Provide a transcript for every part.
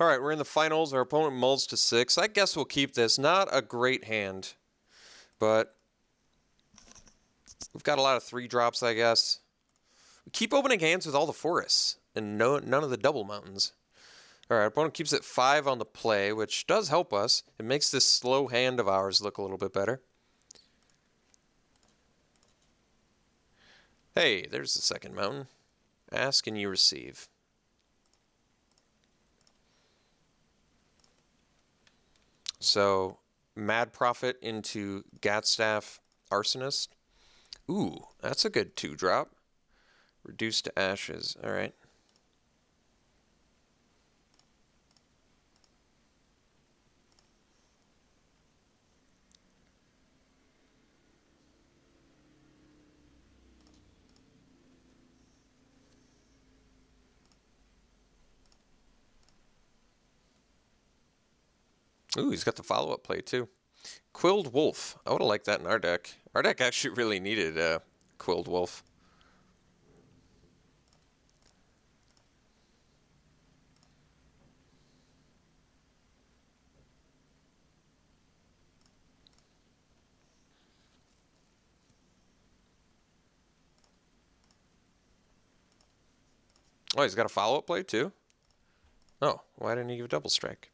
All right, we're in the finals. Our opponent mulls to 6. I guess we'll keep this. Not a great hand, but we've got a lot of 3-drops, I guess. We keep opening hands with all the forests and none of the double mountains. All right, our opponent keeps it 5 on the play, which does help us. It makes this slow hand of ours look a little bit better. Hey, there's the second mountain. Ask and you receive. So, Mad Prophet into Gatstaff Arsonist. Ooh, that's a good 2-drop. Reduced to ashes. All right. Ooh, he's got the follow-up play too. Quilled Wolf. I would have liked that in our deck. Our deck actually really needed a Quilled Wolf. Oh, he's got a follow-up play too? Oh, why didn't he give a double strike?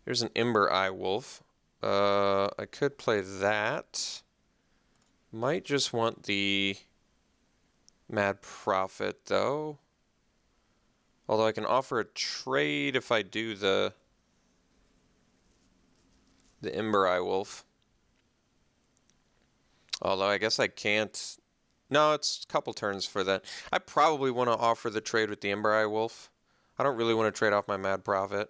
There's an Ember Eye Wolf. I could play that. Might just want the Mad Prophet, though. Although I can offer a trade if I do the Ember Eye Wolf. Although I guess I can't. No, it's a couple turns for that. I probably want to offer the trade with the Ember Eye Wolf. I don't really want to trade off my Mad Prophet.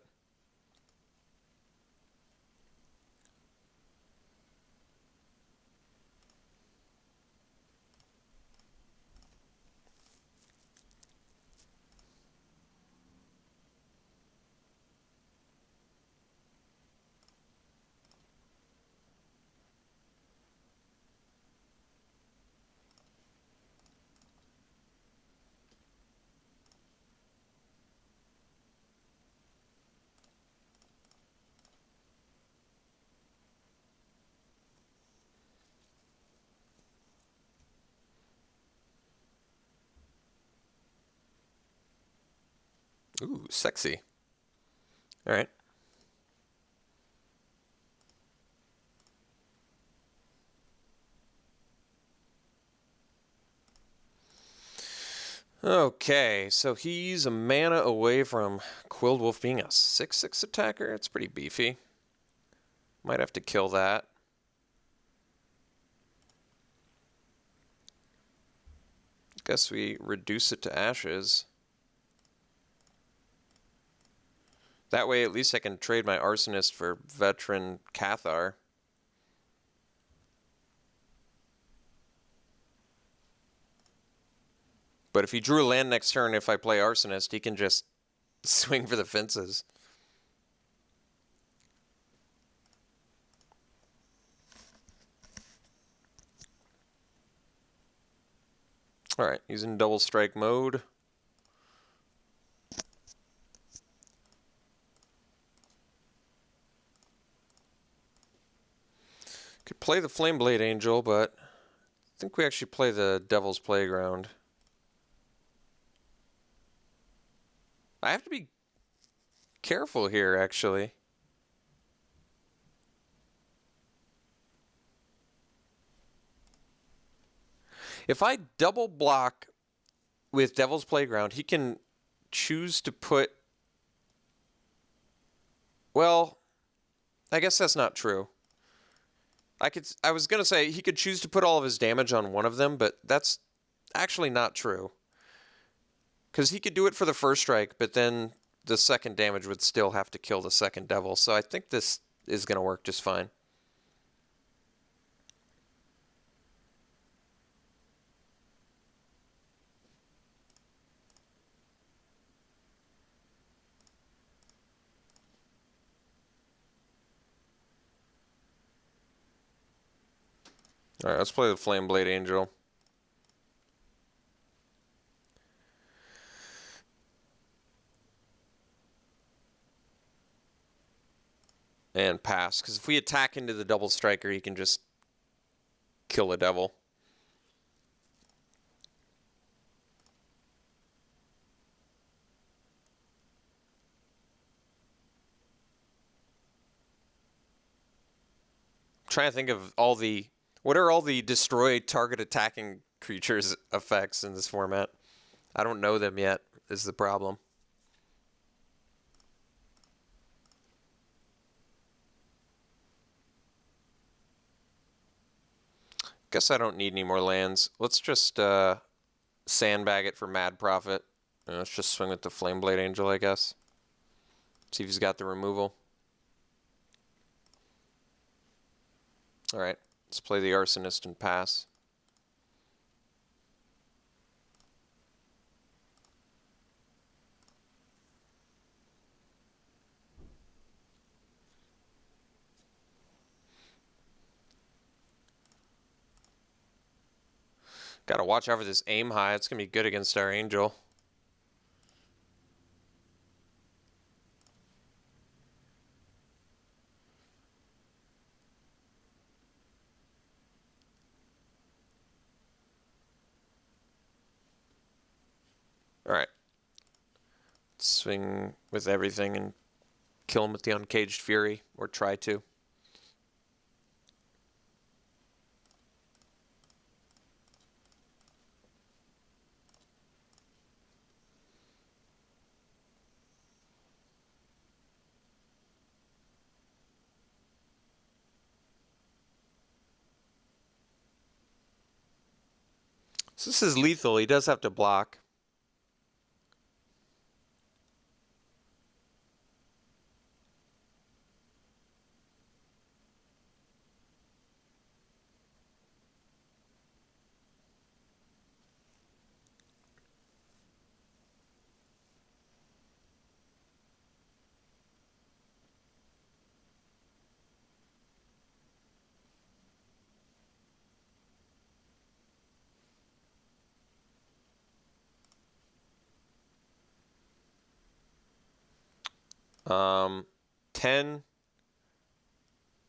Ooh, sexy. All right. Okay, so he's a mana away from Quilled Wolf being a 6/6 attacker. It's pretty beefy. Might have to kill that. Guess we reduce it to ashes. That way at least I can trade my Arsonist for Veteran Cathar. But if he drew a land next turn, if I play Arsonist, he can just swing for the fences. Alright, he's in double strike mode. Could play the Flameblade Angel, but I think we actually play the Devil's Playground. I have to be careful here, actually. If I double block with Devil's Playground, he can choose to put... Well, I guess that's not true. I was going to say he could choose to put all of his damage on one of them, but that's actually not true. Because he could do it for the first strike, but then the second damage would still have to kill the second devil. So I think this is going to work just fine. All right, let's play the Flameblade Angel. and pass. Because if we attack into the double striker, he can just kill a devil. Trying to think of all the... What are all the destroy target attacking creatures effects in this format? I don't know them yet, is the problem. Guess I don't need any more lands. Let's just sandbag it for mad profit. Let's just swing with the Flameblade Angel, I guess. See if he's got the removal. Alright, let's play the Arsonist and pass. Gotta watch out for this aim high. It's gonna be good against our Angel. Alright. Swing with everything and kill him with the Uncaged Fury, or try to. So this is lethal. He does have to block. Um, 10,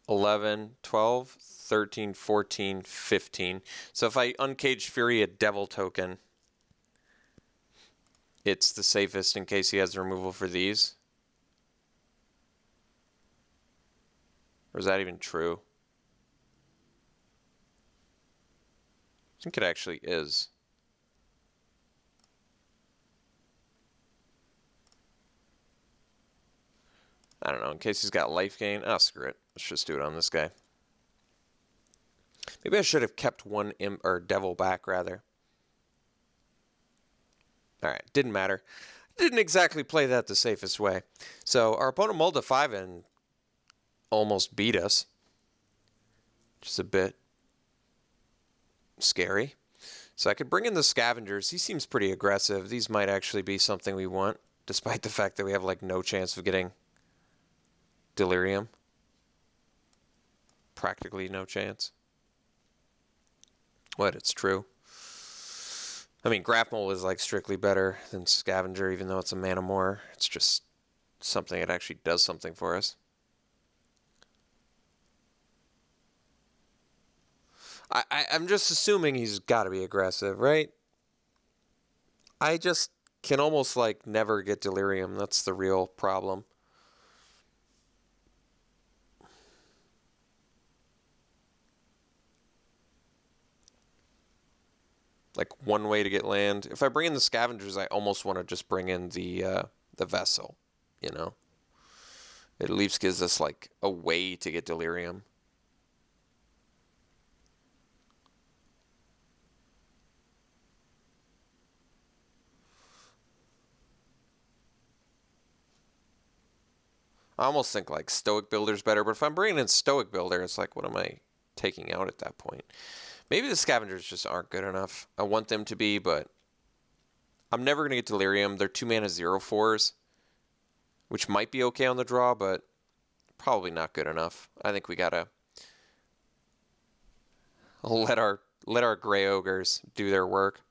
11, 12, 13, 14, 15. So if I Uncaged Fury a Devil token, it's the safest in case he has removal for these. Or is that even true? I think it actually is. I don't know, in case he's got life gain. Oh, screw it. Let's just do it on this guy. Maybe I should have kept one or devil back, rather. Alright, didn't matter. Didn't exactly play that the safest way. So our opponent mulled a 5 and almost beat us. Just a bit scary. So I could bring in the Scavengers. He seems pretty aggressive. These might actually be something we want, despite the fact that we have like no chance of getting Delirium. Practically no chance. What? It's true. I mean, Grapple is like strictly better than Scavenger, even though it's a mana more. It's just something that actually does something for us. I'm just assuming he's got to be aggressive, right? I just can almost like never get Delirium. That's the real problem. Like one way to get land. If I bring in the Scavengers, I almost want to just bring in the Vessel, you know? It at least gives us like a way to get Delirium. I almost think like Stoic Builder's better, but if I'm bringing in Stoic Builder, it's like, what am I taking out at that point? Maybe the Scavengers just aren't good enough. I want them to be, but I'm never going to get Delirium. They're 2 mana 0/4s, which might be okay on the draw, but probably not good enough. I think we got to let our Gray Ogres do their work.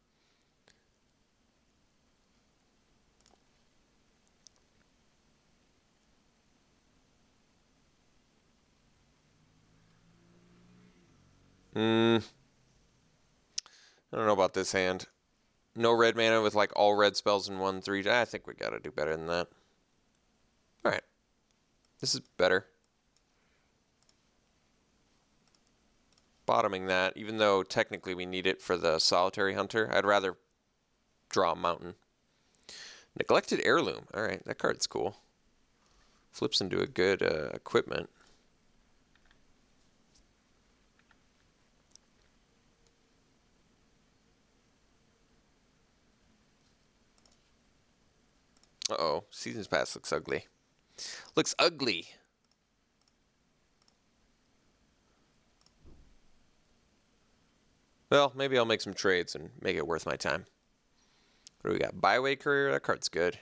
I don't know about this hand. No red mana with like all red spells in 1/3. I think we gotta do better than that. Alright. This is better. Bottoming that, even though technically we need it for the Solitary Hunter. I'd rather draw a mountain. Neglected Heirloom. Alright, that card's cool. Flips into a good equipment. Uh-oh, Seasons Past looks ugly. Looks ugly! Well, maybe I'll make some trades and make it worth my time. What do we got? Byway Courier? That card's good.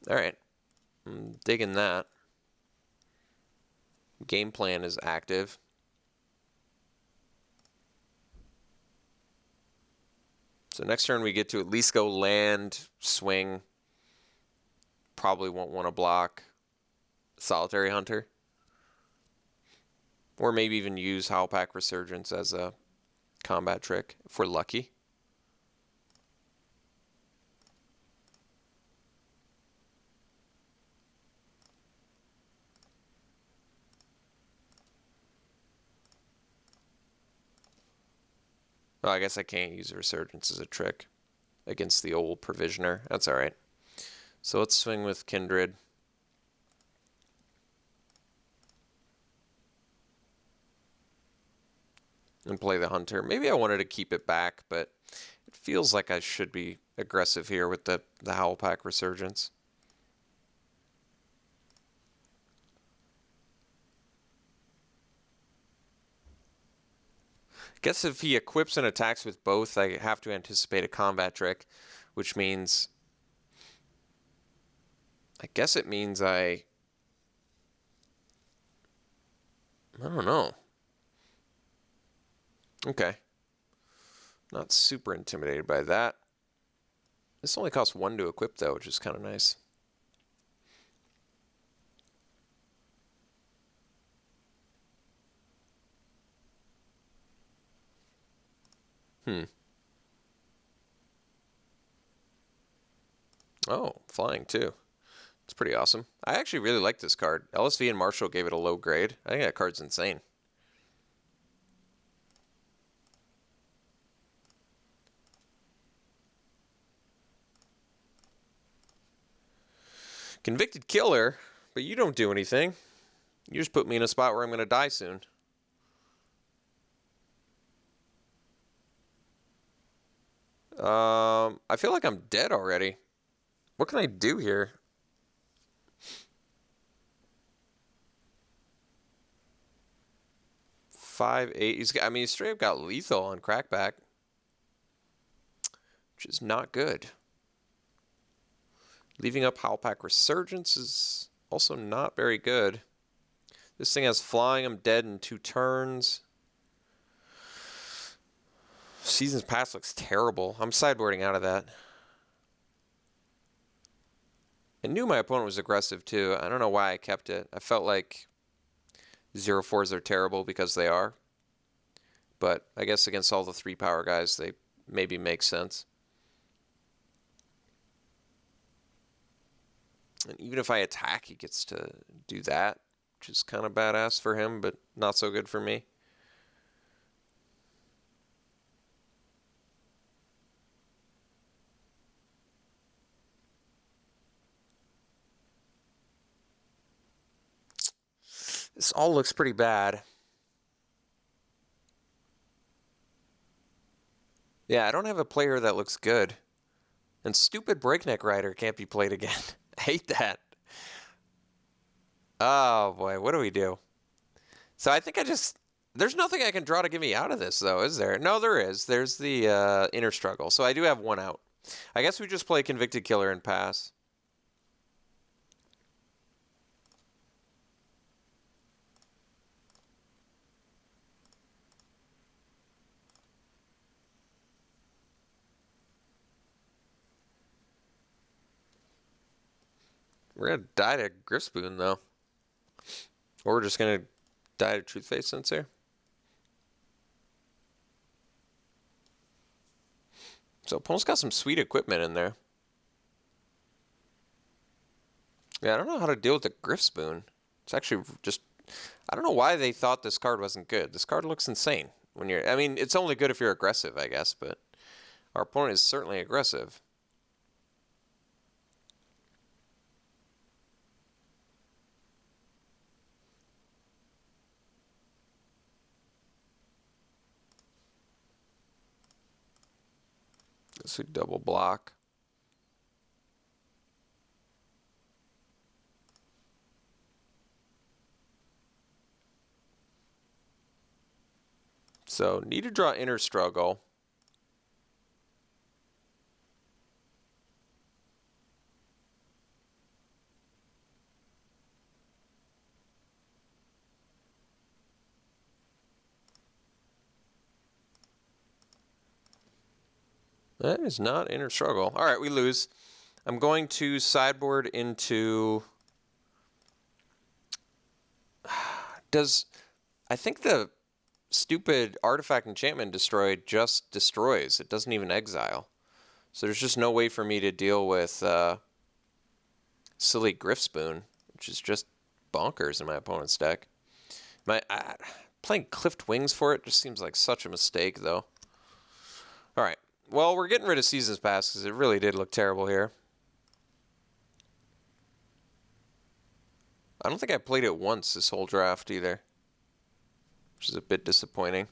Alright. I'm digging that. Game plan is active. So next turn we get to at least go land, swing. Probably won't want to block Solitary Hunter. Or maybe even use Howlpack Resurgence as a combat trick if we're lucky. Well, I guess I can't use Resurgence as a trick against the old Provisioner. That's alright. So let's swing with Kindred. And play the Hunter. Maybe I wanted to keep it back, but it feels like I should be aggressive here with the Howlpack Resurgence. Guess if he equips and attacks with both, I have to anticipate a combat trick, which means... I guess it means I don't know. Okay. Not super intimidated by that. This only costs 1 to equip, though, which is kind of nice. Oh, flying, too. It's pretty awesome. I actually really like this card. LSV and Marshall gave it a low grade. I think that card's insane. Convicted Killer, but you don't do anything. You just put me in a spot where I'm going to die soon. I feel like I'm dead already. What can I do here? Five, eight. He's straight up got lethal on Crackback, which is not good. Leaving up Howlpack Resurgence is also not very good. This thing has flying. I'm dead in 2 turns. Seasons Past looks terrible. I'm sideboarding out of that. I knew my opponent was aggressive too. I don't know why I kept it. I felt like 0/4s are terrible because they are. But I guess against all the 3-power guys, they maybe make sense. And even if I attack, he gets to do that, which is kind of badass for him, but not so good for me. This all looks pretty bad. Yeah, I don't have a player that looks good. And stupid Breakneck Rider can't be played again. I hate that. Oh boy, what do we do? So I think there's nothing I can draw to get me out of this, though, is there? No, there is. There's the Inner Struggle. So I do have 1 out. I guess we just play Convicted Killer and pass. We're going to die to Griffspoon, though. Or we're just going to die to Truth Face Sensor. So opponent's got some sweet equipment in there. Yeah, I don't know how to deal with the Griff Spoon. It's actually just... I don't know why they thought this card wasn't good. This card looks insane. When you're... I mean, it's only good if you're aggressive, I guess, but our opponent is certainly aggressive. This would double block. So, need to draw Inner Struggle. That is not Inner Struggle. All right, we lose. I'm going to sideboard into... I think the stupid artifact enchantment destroyed just destroys. It doesn't even exile. So there's just no way for me to deal with silly Griff Spoon, which is just bonkers in my opponent's deck. Playing Cliffed Wings for it just seems like such a mistake, though. All right. Well, we're getting rid of Seasons Pass because it really did look terrible here. I don't think I played it once this whole draft either, which is a bit disappointing.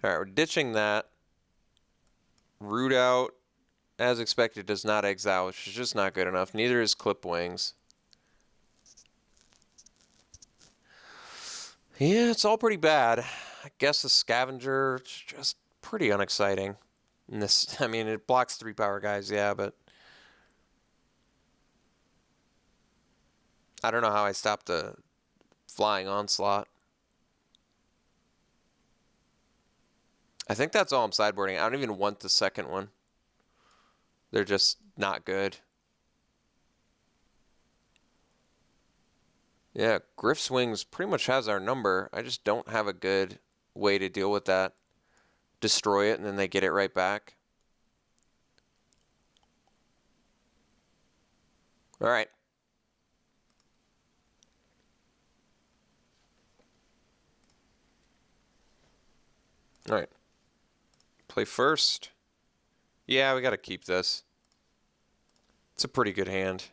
All right, we're ditching that. Root Out, as expected, does not exile, which is just not good enough. Neither is Clip Wings. Yeah, it's all pretty bad. I guess the Scavenger is just pretty unexciting. And this, I mean, it blocks 3-power guys, yeah, but I don't know how I stopped the Flying Onslaught. I think that's all I'm sideboarding. I don't even want the second one. They're just not good. Yeah, Griff's Wings pretty much has our number. I just don't have a good way to deal with that. Destroy it, and then they get it right back. All right. All right. Play first. Yeah, we got to keep this. It's a pretty good hand.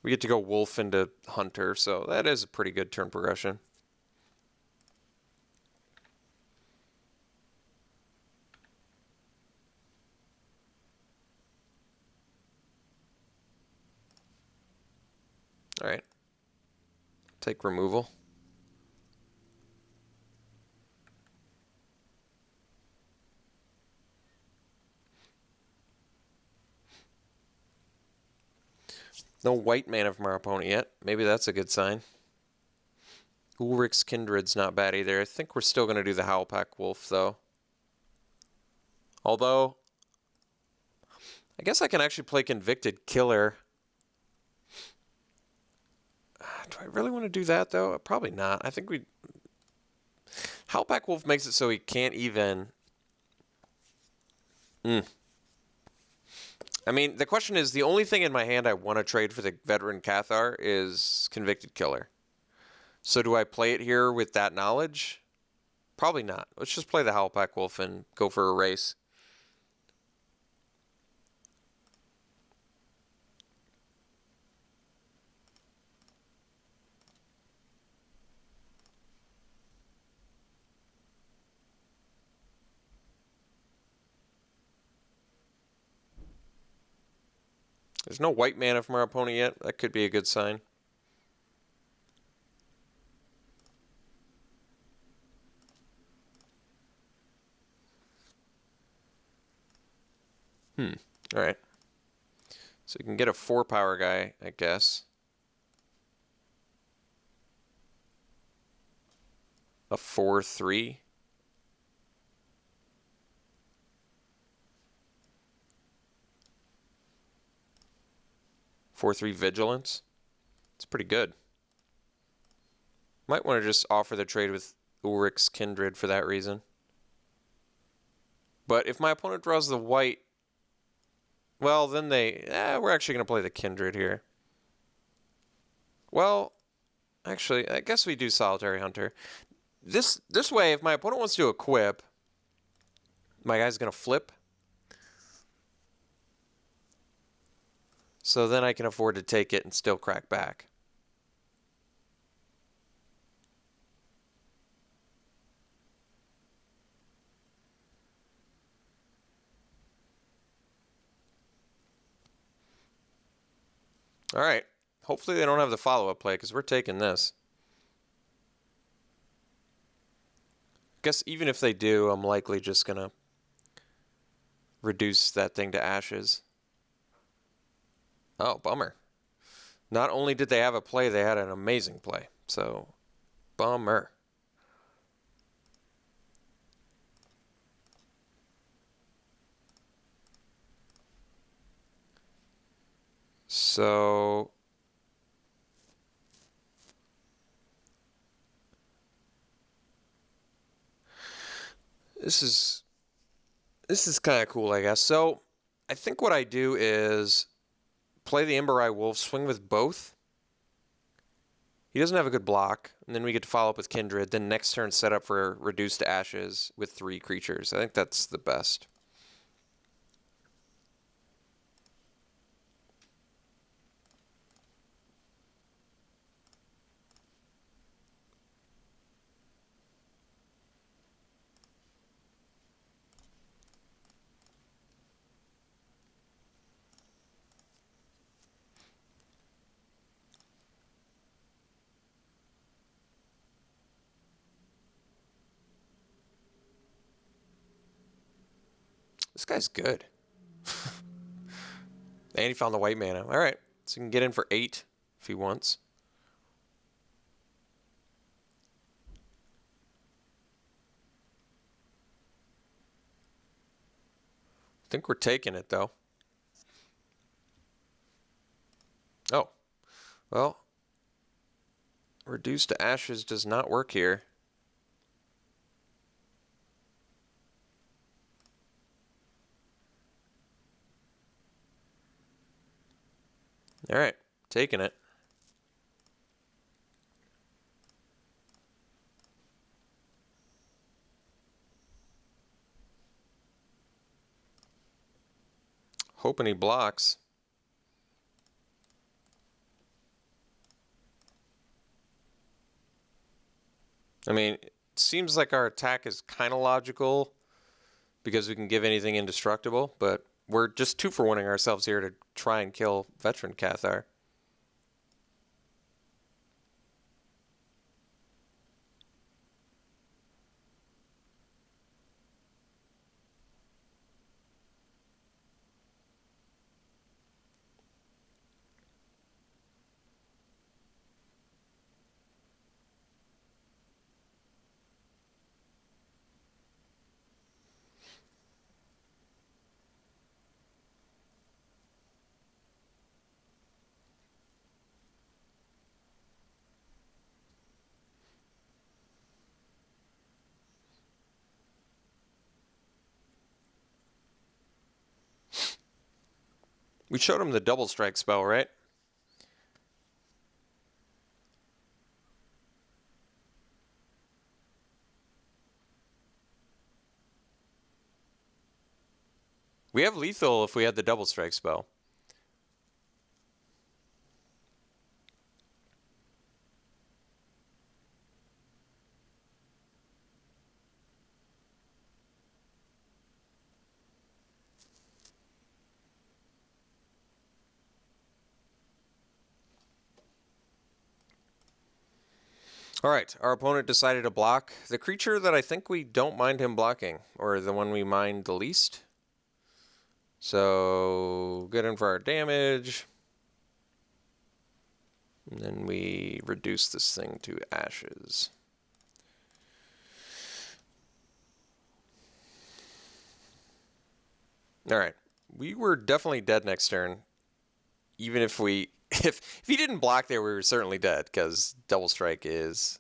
We get to go Wolf into Hunter, so that is a pretty good turn progression. All right. Take removal. No white mana from our opponent yet. Maybe that's a good sign. Ulrich's Kindred's not bad either. I think we're still going to do the Howlpack Wolf, though. Although, I guess I can actually play Convicted Killer. Do I really want to do that, though? Probably not. I think we... Howlpack Wolf makes it so he can't even... I mean, the question is, the only thing in my hand I want to trade for the Veteran Cathar is Convicted Killer. So do I play it here with that knowledge? Probably not. Let's just play the Howlpack Wolf and go for a race. There's no white mana from our opponent yet. That could be a good sign. All right. So you can get a 4-power guy, I guess. A 4/3. 4/3 Vigilance. It's pretty good. Might want to just offer the trade with Ulrich's Kindred for that reason. But if my opponent draws the white, well, then we're actually going to play the Kindred here. Well, actually, I guess we do Solitary Hunter. This way, if my opponent wants to equip, my guy's going to flip. So then I can afford to take it and still crack back. All right. Hopefully they don't have the follow-up play because we're taking this. I guess even if they do, I'm likely just going to reduce that thing to ashes. Oh, bummer. Not only did they have a play, they had an amazing play. So, bummer. So, this is kind of cool, I guess. So, I think what I do is play the Ember Eye Wolf, swing with both. He doesn't have a good block, and then we get to follow up with Kindred. Then next turn set up for reduce to ashes with 3 creatures. I think that's the best. This guy's good. And he found the white mana. All right. So he can get in for 8 if he wants. I think we're taking it, though. Oh. Well. Reduce to ashes does not work here. All right. Taking it. Hoping he blocks. I mean, it seems like our attack is kind of logical because we can give anything indestructible, but we're just 2-for-1ing ourselves here to try and kill Veteran Cathar. We showed him the double strike spell, right? We have lethal if we had the double strike spell. All right, our opponent decided to block the creature that I think we don't mind him blocking, or the one we mind the least. So, get in for our damage. And then we reduce this thing to ashes. All right, we were definitely dead next turn, even if we If he didn't block there, we were certainly dead, because Double Strike is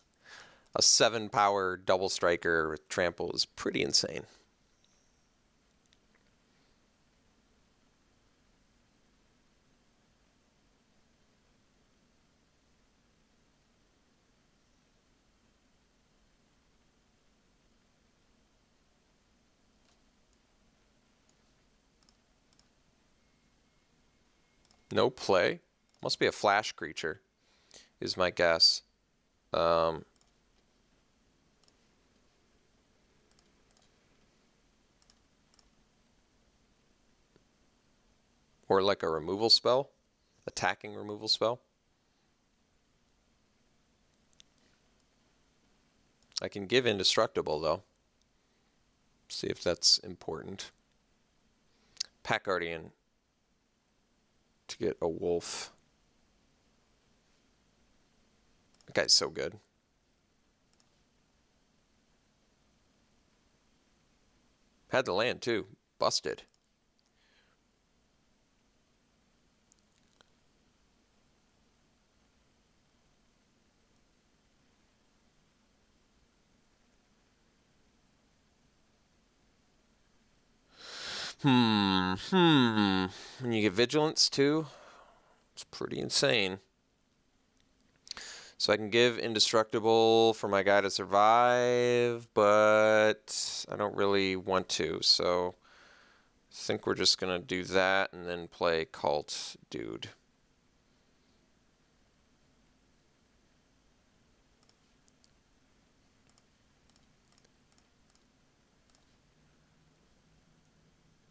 a 7-power double striker with trample is pretty insane. No play. Must be a flash creature, is my guess. Or like a removal spell, attacking removal spell. I can give Indestructible, though. See if that's important. Pack Guardian to get a wolf. That guy's so good. Had the land, too. Busted. When you get Vigilance, too, it's pretty insane. So I can give Indestructible for my guy to survive, but I don't really want to, so I think we're just going to do that and then play Cult Dude.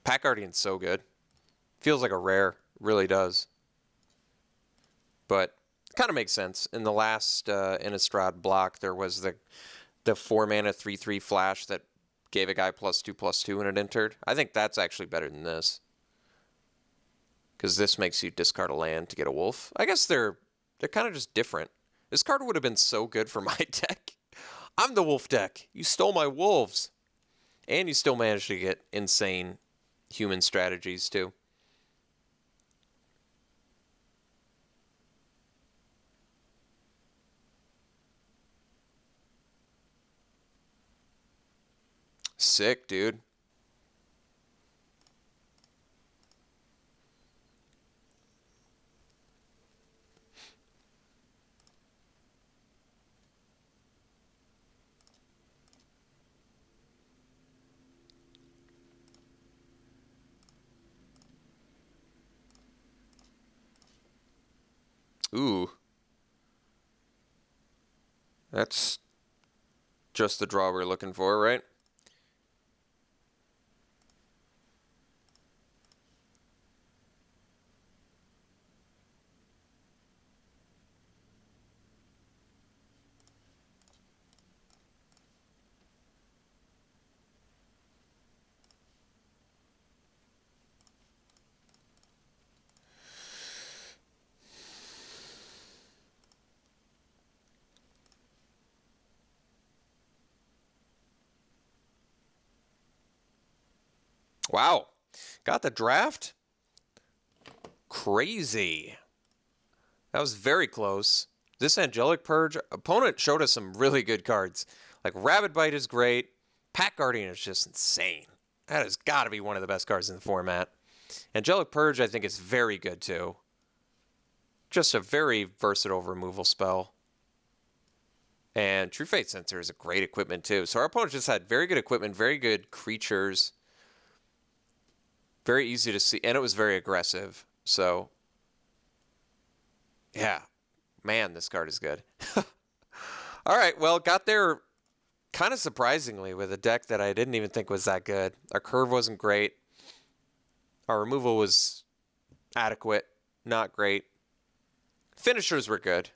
Pack Guardian's so good. Feels like a rare. Really does. But it kind of makes sense. In the last Innistrad block, there was the 4-mana 3/3 flash that gave a guy +2/+2 when it entered. I think that's actually better than this. Because this makes you discard a land to get a wolf. I guess they're kind of just different. This card would have been so good for my deck. I'm the wolf deck. You stole my wolves. And you still managed to get insane human strategies, too. Sick, dude. Ooh. That's just the draw we're looking for, right? Wow. Got the draft? Crazy. That was very close. This Angelic Purge opponent showed us some really good cards. Like Rabid Bite is great. Pack Guardian is just insane. That has got to be one of the best cards in the format. Angelic Purge I think is very good too. Just a very versatile removal spell. And True Fate Sensor is a great equipment too. So our opponent just had very good equipment, very good creatures. Very easy to see, and it was very aggressive. So, yeah. Man, this card is good. All right, well, got there kind of surprisingly with a deck that I didn't even think was that good. Our curve wasn't great. Our removal was adequate, not great. Finishers were good.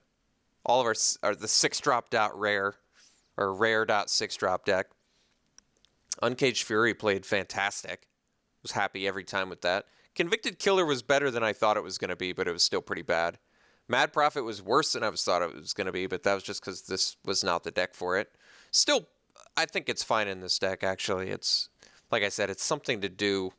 All of our the 6-drop dot rare, or rare dot 6-drop deck. Uncaged Fury played fantastic. Was happy every time with that. Convicted Killer was better than I thought it was going to be, but it was still pretty bad. Mad Prophet was worse than I thought it was going to be, but that was just because this was not the deck for it. Still, I think it's fine in this deck, actually. It's, like I said, it's something to do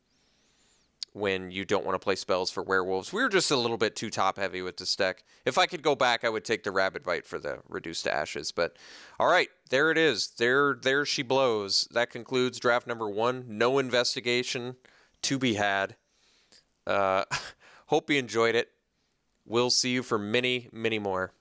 when you don't want to play spells for werewolves. We were just a little bit too top heavy with this deck. If I could go back, I would take the Rabbit Bite for the Reduced to Ashes. But all right, there it is. There she blows. That concludes draft number 1. No investigation to be had. Hope you enjoyed it. We'll see you for many, many more.